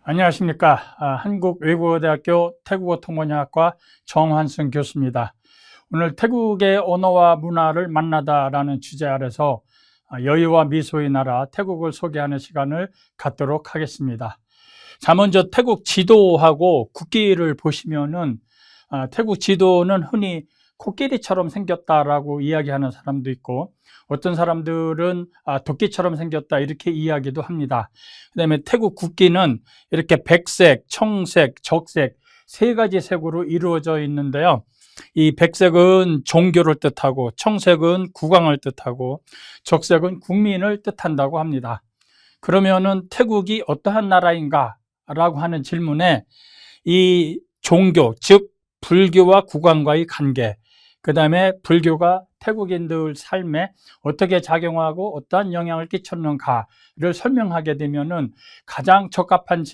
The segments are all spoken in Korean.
안녕하십니까. 한국외국어대학교 태국어 통번역학과 정환승 교수입니다. 오늘 태국의 언어와 문화를 만나다라는 주제 아래서 여유와 미소의 나라 태국을 소개하는 시간을 갖도록 하겠습니다. 자, 먼저 태국 지도하고 국기를 보시면은 태국 지도는 흔히 코끼리처럼 생겼다라고 이야기하는 사람도 있고, 어떤 사람들은 도끼처럼 생겼다 이렇게 이야기도 합니다. 그다음에 태국 국기는 이렇게 백색, 청색, 적색 세 가지 색으로 이루어져 있는데요. 이 백색은 종교를 뜻하고, 청색은 국왕을 뜻하고, 적색은 국민을 뜻한다고 합니다. 그러면은 태국이 어떠한 나라인가 라고 하는 질문에 이 종교, 즉 불교와 국왕과의 관계, 그 다음에 불교가 태국인들 삶에 어떻게 작용하고 어떠한 영향을 끼쳤는가를 설명하게 되면은 가장 적합한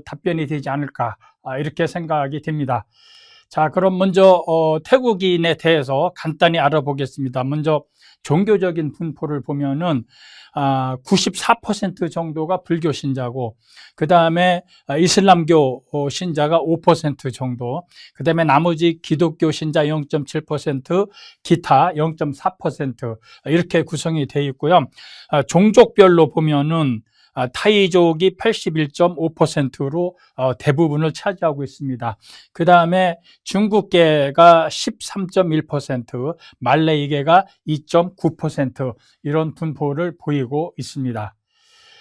답변이 되지 않을까, 이렇게 생각이 됩니다. 자, 그럼 먼저 태국인에 대해서 간단히 알아보겠습니다. 먼저 종교적인 분포를 보면은 94% 정도가 불교 신자고, 그 다음에 이슬람교 신자가 5% 정도, 그 다음에 나머지 기독교 신자 0.7%, 기타 0.4% 이렇게 구성이 되어 있고요. 종족별로 보면은 타이족이 81.5%로 대부분을 차지하고 있습니다. 그 다음에 중국계가 13.1%, 말레이계가 2.9% 이런 분포를 보이고 있습니다.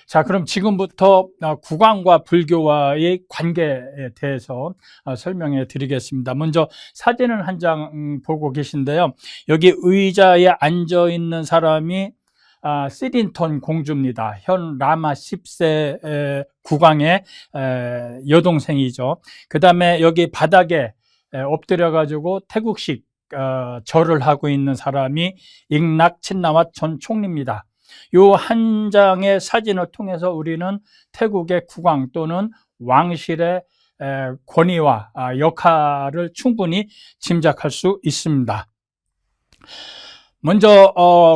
자, 그럼 지금부터 국왕과 불교와의 관계에 대해서 설명해 드리겠습니다. 먼저 사진을 한 장 보고 계신데요. 여기 의자에 앉아 있는 사람이 시린톤 공주입니다. 현 라마 10세 국왕의 여동생이죠. 그 다음에 여기 바닥에 엎드려 가지고 태국식 절을 하고 있는 사람이 잉낙 친나왓 전 총리입니다. 이 한 장의 사진을 통해서 우리는 태국의 국왕 또는 왕실의 권위와 역할을 충분히 짐작할 수 있습니다. 먼저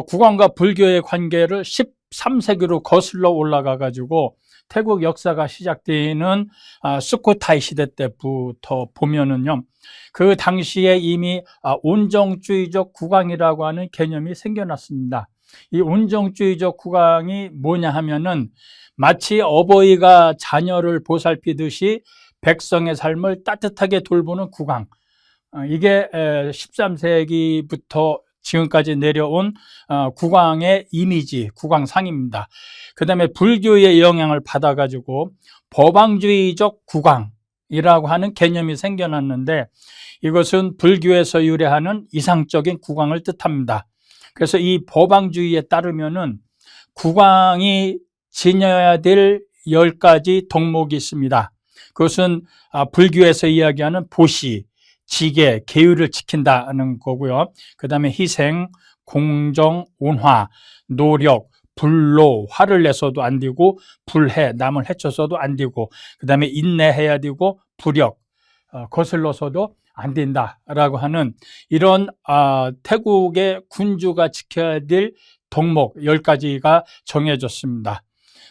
국왕과 불교의 관계를 13세기로 거슬러 올라가 가지고 태국 역사가 시작되는 수코타이 시대 때부터 보면은요, 그 당시에 이미 온정주의적 국왕이라고 하는 개념이 생겨났습니다. 이 온정주의적 국왕이 뭐냐 하면은 마치 어버이가 자녀를 보살피듯이 백성의 삶을 따뜻하게 돌보는 국왕, 이게 13세기부터 지금까지 내려온 국왕의 이미지, 국왕상입니다. 그 다음에 불교의 영향을 받아가지고 법왕주의적 국왕이라고 하는 개념이 생겨났는데, 이것은 불교에서 유래하는 이상적인 국왕을 뜻합니다. 그래서 이 법왕주의에 따르면은 국왕이 지녀야 될 10가지 덕목이 있습니다. 그것은 불교에서 이야기하는 보시, 지계, 계율을 지킨다는 거고요. 그 다음에 희생, 공정, 온화, 노력, 불로, 화를 내서도 안 되고, 불해, 남을 해쳐서도 안 되고, 그 다음에 인내해야 되고, 불력, 거슬러서도 안 된다라고 하는 이런 태국의 군주가 지켜야 될 덕목 10가지가 정해졌습니다.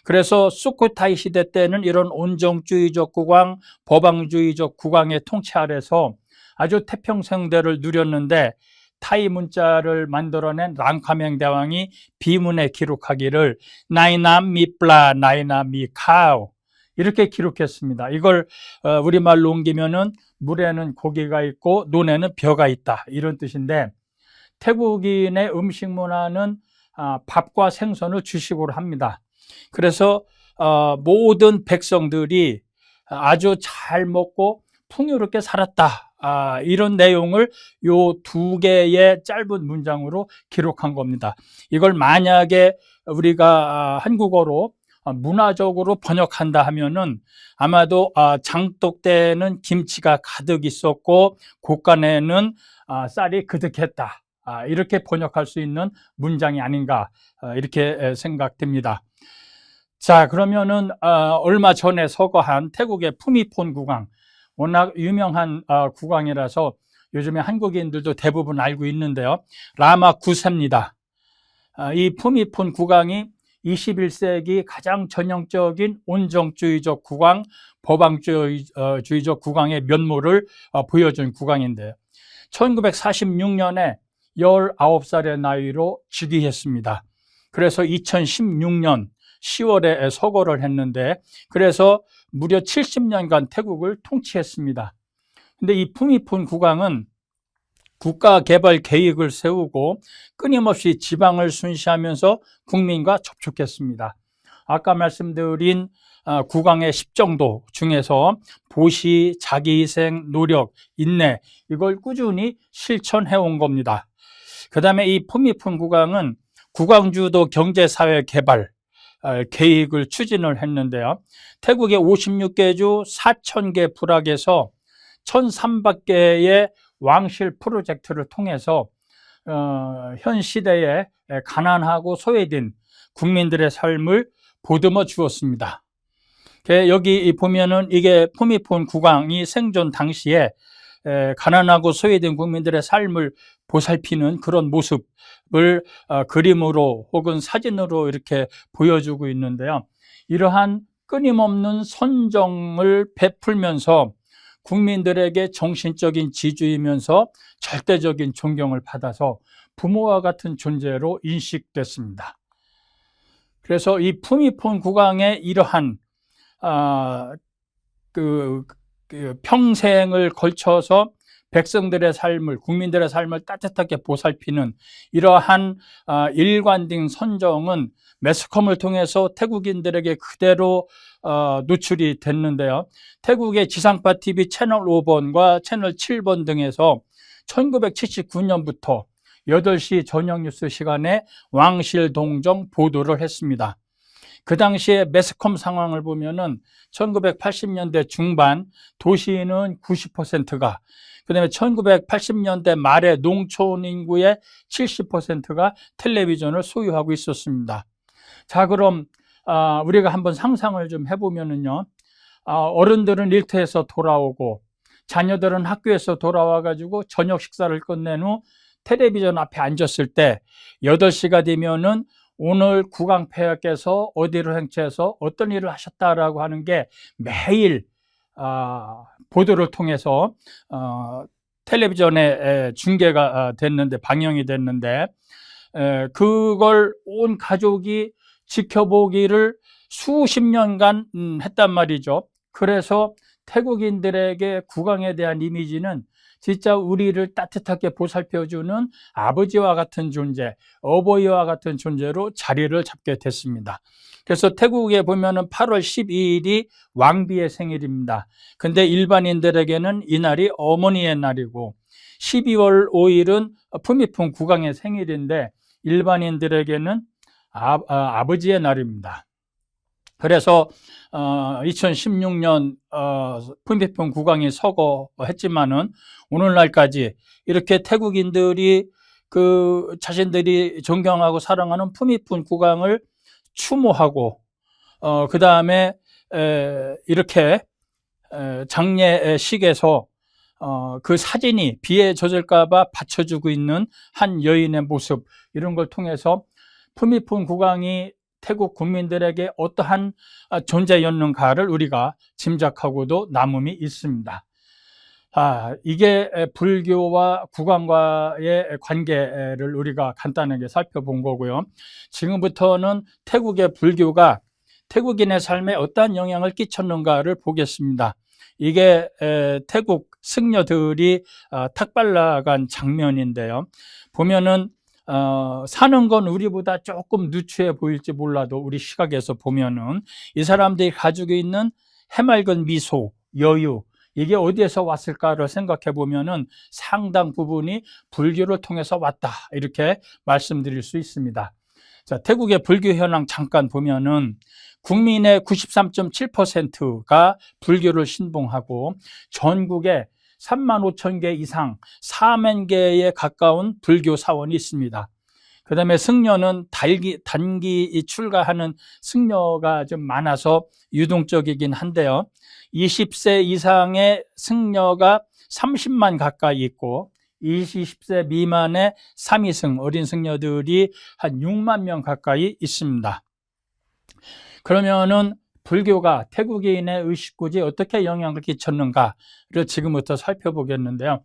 그래서 수코타이 시대 때는 이런 온정주의적 국왕, 법왕주의적 국왕의 통치 아래서 아주 태평성대를 누렸는데, 타이 문자를 만들어낸 랑카명 대왕이 비문에 기록하기를 나이나 미플라 나이나 미카오 이렇게 기록했습니다. 이걸 우리말로 옮기면은 물에는 고기가 있고 논에는 벼가 있다 이런 뜻인데, 태국인의 음식 문화는 밥과 생선을 주식으로 합니다. 그래서 모든 백성들이 아주 잘 먹고 풍요롭게 살았다, 이런 내용을 요 2개의 짧은 문장으로 기록한 겁니다. 이걸 만약에 우리가 한국어로 문화적으로 번역한다 하면은 아마도 장독 때는 김치가 가득 있었고 곳간에는 쌀이 그득했다, 이렇게 번역할 수 있는 문장이 아닌가, 이렇게 생각됩니다. 자, 그러면은 얼마 전에 서거한 태국의 푸미폰 국왕, 워낙 유명한 국왕이라서 요즘에 한국인들도 대부분 알고 있는데요. 라마 9세입니다. 이 푸미폰 국왕이 21세기 가장 전형적인 온정주의적 국왕, 법왕주의적 국왕의 면모를 보여준 국왕인데요. 1946년에 19살의 나이로 즉위했습니다. 그래서 2016년 10월에 서거를 했는데, 그래서 무려 70년간 태국을 통치했습니다. 근데 이 푸미폰 국왕은 국가 개발 계획을 세우고 끊임없이 지방을 순시하면서 국민과 접촉했습니다. 아까 말씀드린 국왕의 10정도 중에서 보시, 자기희생, 노력, 인내, 이걸 꾸준히 실천해온 겁니다. 그 다음에 이 푸미폰 국왕은 국왕주도 경제사회 개발 계획을 추진을 했는데요. 태국의 56개 주 4,000개 부락에서 1,300개의 왕실 프로젝트를 통해서 현 시대에 가난하고 소외된 국민들의 삶을 보듬어 주었습니다. 여기 보면은 이게 푸미폰 국왕이 생존 당시에 가난하고 소외된 국민들의 삶을 보살피는 그런 모습을 그림으로 혹은 사진으로 이렇게 보여주고 있는데요. 이러한 끊임없는 선정을 베풀면서 국민들에게 정신적인 지주이면서 절대적인 존경을 받아서 부모와 같은 존재로 인식됐습니다. 그래서 이 푸미폰 국왕의 이러한 평생을 걸쳐서 백성들의 삶을, 국민들의 삶을 따뜻하게 보살피는 이러한 일관된 선정은 매스컴을 통해서 태국인들에게 그대로 노출이 됐는데요. 태국의 지상파 TV 채널 5번과 채널 7번 등에서 1979년부터 8시 저녁 뉴스 시간에 왕실 동정 보도를 했습니다. 그 당시에 매스컴 상황을 보면은 1980년대 중반 도시인은 90%가, 그 다음에 1980년대 말에 농촌 인구의 70%가 텔레비전을 소유하고 있었습니다. 자, 그럼 우리가 한번 상상을 좀 해보면은요, 어른들은 일터에서 돌아오고 자녀들은 학교에서 돌아와가지고 저녁 식사를 끝낸 후 텔레비전 앞에 앉았을 때 8시가 되면은 오늘 국왕폐하께서 어디로 행차해서 어떤 일을 하셨다라고 하는 게 매일 보도를 통해서 텔레비전에 중계가 됐는데, 방영이 됐는데, 그걸 온 가족이 지켜보기를 수십 년간 했단 말이죠. 그래서 태국인들에게 국왕에 대한 이미지는 진짜 우리를 따뜻하게 보살펴주는 아버지와 같은 존재, 어버이와 같은 존재로 자리를 잡게 됐습니다. 그래서 태국에 보면은 8월 12일이 왕비의 생일입니다. 근데 일반인들에게는 이날이 어머니의 날이고, 12월 5일은 푸미폰 국왕의 생일인데 일반인들에게는 아버지의 날입니다. 그래서 2016년 푸미폰 국왕이 서거했지만은 오늘날까지 이렇게 태국인들이 자신들이 존경하고 사랑하는 푸미폰 국왕을 추모하고, 그 다음에 이렇게 장례식에서 그 사진이 비에 젖을까봐 받쳐주고 있는 한 여인의 모습, 이런 걸 통해서 푸미폰 국왕이 태국 국민들에게 어떠한 존재였는가를 우리가 짐작하고도 남음이 있습니다. 이게 불교와 국왕과의 관계를 우리가 간단하게 살펴본 거고요. 지금부터는 태국의 불교가 태국인의 삶에 어떠한 영향을 끼쳤는가를 보겠습니다. 이게 태국 승려들이 탁발라간 장면인데요. 보면은 사는 건 우리보다 조금 누추해 보일지 몰라도 우리 시각에서 보면은 이 사람들이 가지고 있는 해맑은 미소, 여유, 이게 어디에서 왔을까를 생각해 보면은 상당 부분이 불교를 통해서 왔다, 이렇게 말씀드릴 수 있습니다. 자, 태국의 불교 현황 잠깐 보면은 국민의 93.7%가 불교를 신봉하고 전국에 35,000개 이상 4만 개에 가까운 불교 사원이 있습니다. 그 다음에 승려는 단기 출가하는 승려가 좀 많아서 유동적이긴 한데요. 20세 이상의 승려가 30만 가까이 있고 20세 미만의 삼위승 어린 승려들이 한 6만 명 가까이 있습니다. 그러면은 불교가 태국인의 의식구조에 어떻게 영향을 끼쳤는가를 지금부터 살펴보겠는데요.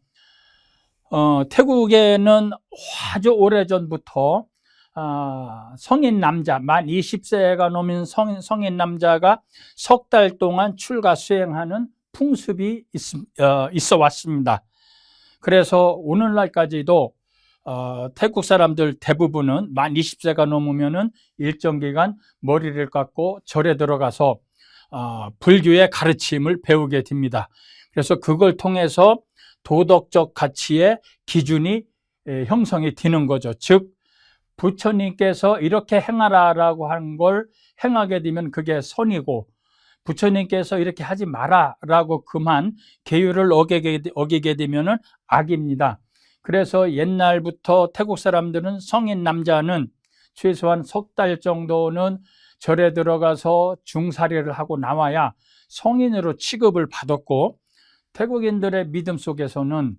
태국에는 아주 오래전부터 성인 남자, 만 20세가 넘은 성인 남자가 석 달 동안 출가 수행하는 풍습이 있어 왔습니다. 그래서 오늘날까지도 태국 사람들 대부분은 만 20세가 넘으면은 일정 기간 머리를 깎고 절에 들어가서 불교의 가르침을 배우게 됩니다. 그래서 그걸 통해서 도덕적 가치의 기준이 형성이 되는 거죠. 즉 부처님께서 이렇게 행하라라고 한 걸 행하게 되면 그게 선이고, 부처님께서 이렇게 하지 마라라고 그만 계율을 어기게 되면 악입니다. 그래서 옛날부터 태국 사람들은 성인 남자는 최소한 석 달 정도는 절에 들어가서 중사리를 하고 나와야 성인으로 취급을 받았고, 태국인들의 믿음 속에서는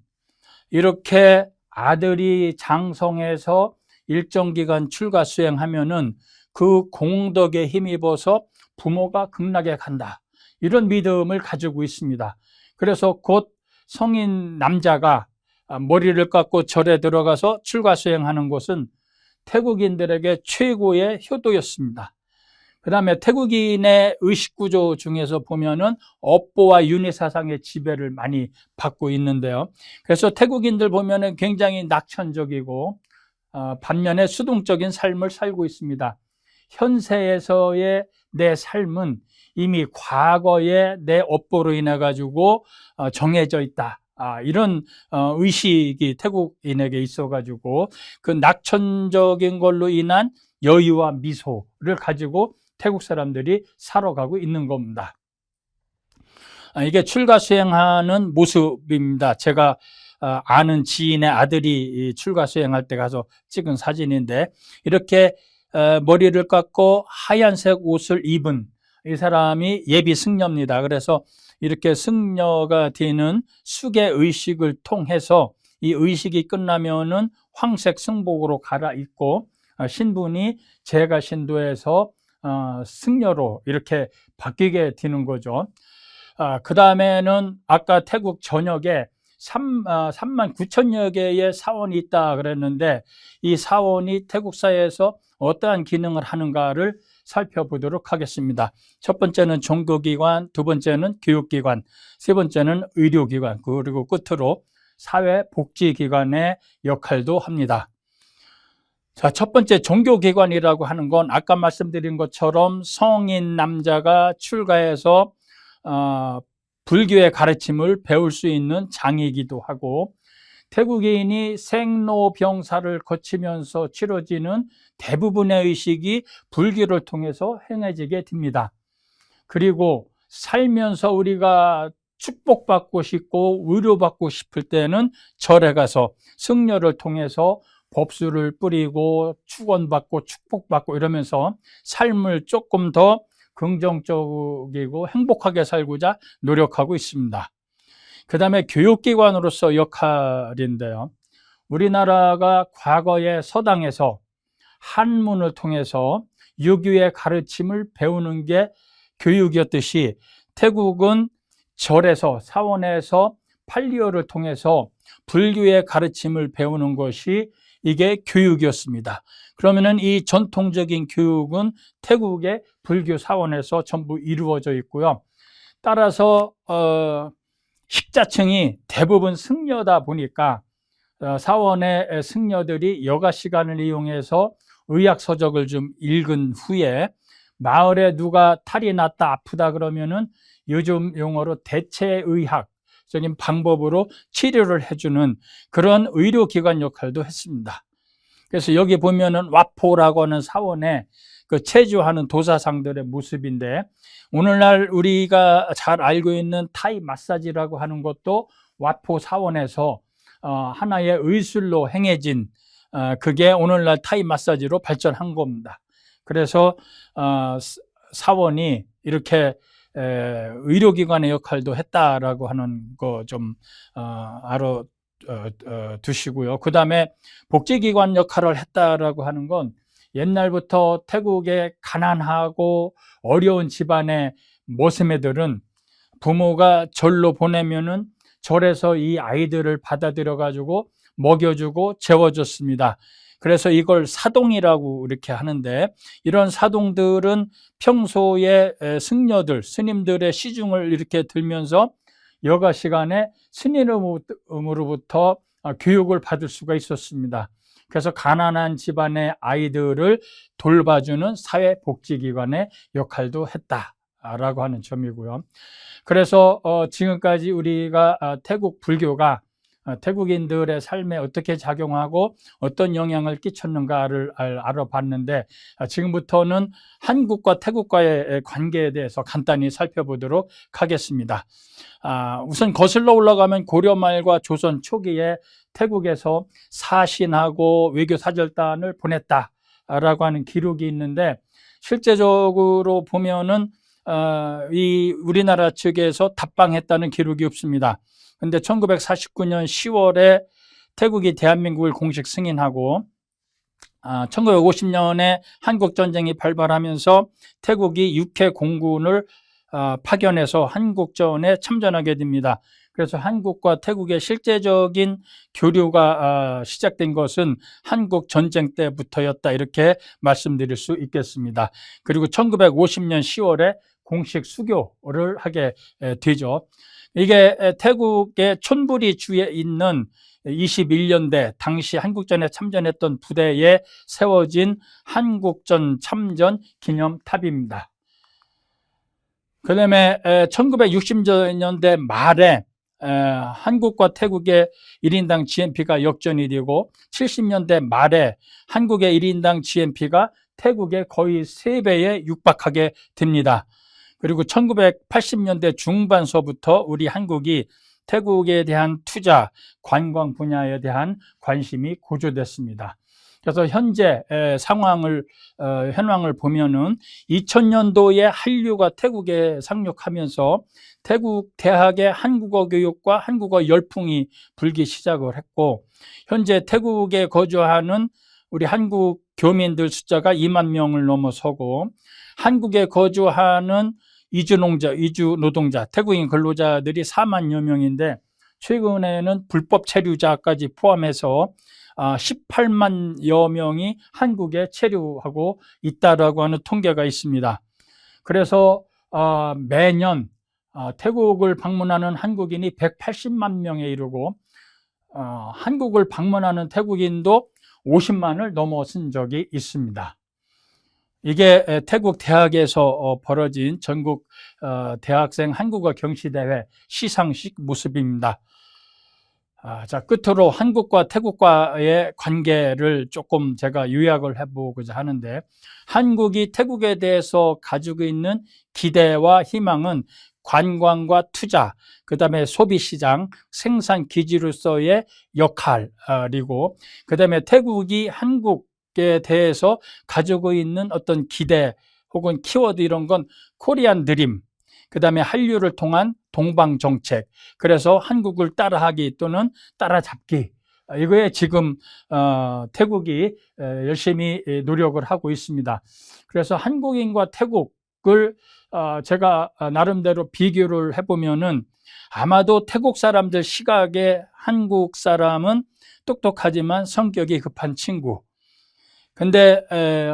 이렇게 아들이 장성해서 일정 기간 출가 수행하면은 그 공덕에 힘입어서 부모가 극락에 간다, 이런 믿음을 가지고 있습니다. 그래서 곧 성인 남자가 머리를 깎고 절에 들어가서 출가 수행하는 것은 태국인들에게 최고의 효도였습니다. 그 다음에 태국인의 의식구조 중에서 보면은 업보와 윤회사상의 지배를 많이 받고 있는데요. 그래서 태국인들 보면은 굉장히 낙천적이고 반면에 수동적인 삶을 살고 있습니다. 현세에서의 내 삶은 이미 과거의 내 업보로 인해 가지고 정해져 있다, 이런 의식이 태국인에게 있어 가지고 그 낙천적인 걸로 인한 여유와 미소를 가지고 태국 사람들이 살아가고 있는 겁니다. 이게 출가 수행하는 모습입니다. 제가 아는 지인의 아들이 출가 수행할 때 가서 찍은 사진인데, 이렇게 머리를 깎고 하얀색 옷을 입은 이 사람이 예비 승려입니다. 그래서 이렇게 승려가 되는 수계 의식을 통해서 이 의식이 끝나면은 황색 승복으로 갈아입고 신분이 제가 신도에서 승려로 이렇게 바뀌게 되는 거죠. 그 다음에는 아까 태국 전역에 3만 9천여 개의 사원이 있다 그랬는데, 이 사원이 태국 사회에서 어떠한 기능을 하는가를 살펴보도록 하겠습니다. 첫 번째는 종교기관, 두 번째는 교육기관, 세 번째는 의료기관, 그리고 끝으로 사회복지기관의 역할도 합니다. 자, 첫 번째 종교기관이라고 하는 건 아까 말씀드린 것처럼 성인 남자가 출가해서 불교의 가르침을 배울 수 있는 장이기도 하고, 태국인이 생로병사를 거치면서 치러지는 대부분의 의식이 불교를 통해서 행해지게 됩니다. 그리고 살면서 우리가 축복받고 싶고 의료받고 싶을 때는 절에 가서 승려를 통해서 법수를 뿌리고 축원받고 축복받고 이러면서 삶을 조금 더 긍정적이고 행복하게 살고자 노력하고 있습니다. 그 다음에 교육기관으로서 역할인데요. 우리나라가 과거에 서당에서 한문을 통해서 유교의 가르침을 배우는 게 교육이었듯이, 태국은 절에서 사원에서 판리어를 통해서 불교의 가르침을 배우는 것이 이게 교육이었습니다. 그러면은 이 전통적인 교육은 태국의 불교 사원에서 전부 이루어져 있고요. 따라서 식자층이 대부분 승려다 보니까 사원의 승려들이 여가 시간을 이용해서 의학 서적을 좀 읽은 후에 마을에 누가 탈이 났다 아프다 그러면은 요즘 용어로 대체의학적인 방법으로 치료를 해주는 그런 의료기관 역할도 했습니다. 그래서 여기 보면은 와포라고 하는 사원에 그 체조하는 도사상들의 모습인데, 오늘날 우리가 잘 알고 있는 타이 마사지라고 하는 것도 와포 사원에서 하나의 의술로 행해진 그게 오늘날 타이 마사지로 발전한 겁니다. 그래서 사원이 이렇게 의료기관의 역할도 했다라고 하는 거 좀 알아두시고요. 그 다음에 복지기관 역할을 했다라고 하는 건 옛날부터 태국의 가난하고 어려운 집안의 모세매들은 부모가 절로 보내면은 절에서 이 아이들을 받아들여 가지고 먹여주고 재워줬습니다. 그래서 이걸 사동이라고 이렇게 하는데, 이런 사동들은 평소에 승려들, 스님들의 시중을 이렇게 들면서 여가 시간에 스님으로부터 교육을 받을 수가 있었습니다. 그래서 가난한 집안의 아이들을 돌봐주는 사회복지기관의 역할도 했다라고 하는 점이고요. 그래서 지금까지 우리가 태국 불교가 태국인들의 삶에 어떻게 작용하고 어떤 영향을 끼쳤는가를 알아봤는데, 지금부터는 한국과 태국과의 관계에 대해서 간단히 살펴보도록 하겠습니다. 우선 거슬러 올라가면 고려 말과 조선 초기에 태국에서 사신하고 외교 사절단을 보냈다라고 하는 기록이 있는데, 실제적으로 보면은 이 우리나라 측에서 답방했다는 기록이 없습니다. 근데 1949년 10월에 태국이 대한민국을 공식 승인하고 1950년에 한국전쟁이 발발하면서 태국이 육해 공군을 파견해서 한국전에 참전하게 됩니다. 그래서 한국과 태국의 실제적인 교류가 시작된 것은 한국 전쟁 때부터였다, 이렇게 말씀드릴 수 있겠습니다. 그리고 1950년 10월에 공식 수교를 하게 되죠. 이게 태국의 촌부리 주에 있는 21년대 당시 한국전에 참전했던 부대에 세워진 한국전 참전 기념탑입니다. 그 다음에 1960년대 말에 한국과 태국의 1인당 GNP가 역전이 되고, 70년대 말에 한국의 1인당 GNP가 태국의 거의 3배에 육박하게 됩니다. 그리고 1980년대 중반서부터 우리 한국이 태국에 대한 투자, 관광 분야에 대한 관심이 고조됐습니다. 그래서 현재 현황을 보면은 2000년도에 한류가 태국에 상륙하면서 태국 대학의 한국어 교육과 한국어 열풍이 불기 시작을 했고, 현재 태국에 거주하는 우리 한국 교민들 숫자가 2만 명을 넘어서고, 한국에 거주하는 이주 노동자, 태국인 근로자들이 4만여 명인데, 최근에는 불법 체류자까지 포함해서 18만여 명이 한국에 체류하고 있다라고 하는 통계가 있습니다. 그래서 매년 태국을 방문하는 한국인이 180만 명에 이르고, 한국을 방문하는 태국인도 50만을 넘어선 적이 있습니다. 이게 태국 대학에서 벌어진 전국 대학생 한국어 경시대회 시상식 모습입니다. 자, 끝으로 한국과 태국과의 관계를 조금 제가 요약을 해보고자 하는데, 한국이 태국에 대해서 가지고 있는 기대와 희망은 관광과 투자, 그 다음에 소비시장, 생산기지로서의 역할이고, 그 다음에 태국이 한국에 대해서 가지고 있는 어떤 기대 혹은 키워드, 이런 건 코리안 드림, 그 다음에 한류를 통한 동방정책, 그래서 한국을 따라하기 또는 따라잡기, 이거에 지금 태국이 열심히 노력을 하고 있습니다. 그래서 한국인과 태국을 제가 나름대로 비교를 해보면은, 아마도 태국 사람들 시각에 한국 사람은 똑똑하지만 성격이 급한 친구, 근데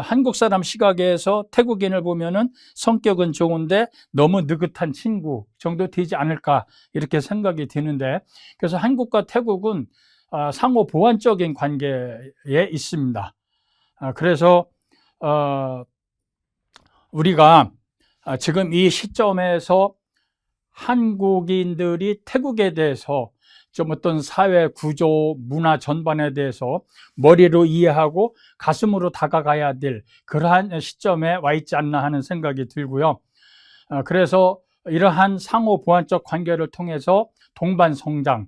한국 사람 시각에서 태국인을 보면은 성격은 좋은데 너무 느긋한 친구 정도 되지 않을까, 이렇게 생각이 드는데, 그래서 한국과 태국은 상호 보완적인 관계에 있습니다. 그래서 우리가 지금 이 시점에서 한국인들이 태국에 대해서 좀 어떤 사회 구조, 문화 전반에 대해서 머리로 이해하고 가슴으로 다가가야 될 그러한 시점에 와 있지 않나 하는 생각이 들고요. 그래서 이러한 상호 보완적 관계를 통해서 동반 성장,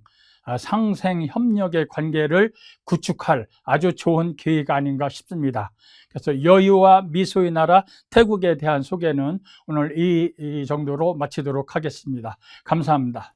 상생 협력의 관계를 구축할 아주 좋은 기회가 아닌가 싶습니다. 그래서 여유와 미소의 나라 태국에 대한 소개는 오늘 이 정도로 마치도록 하겠습니다. 감사합니다.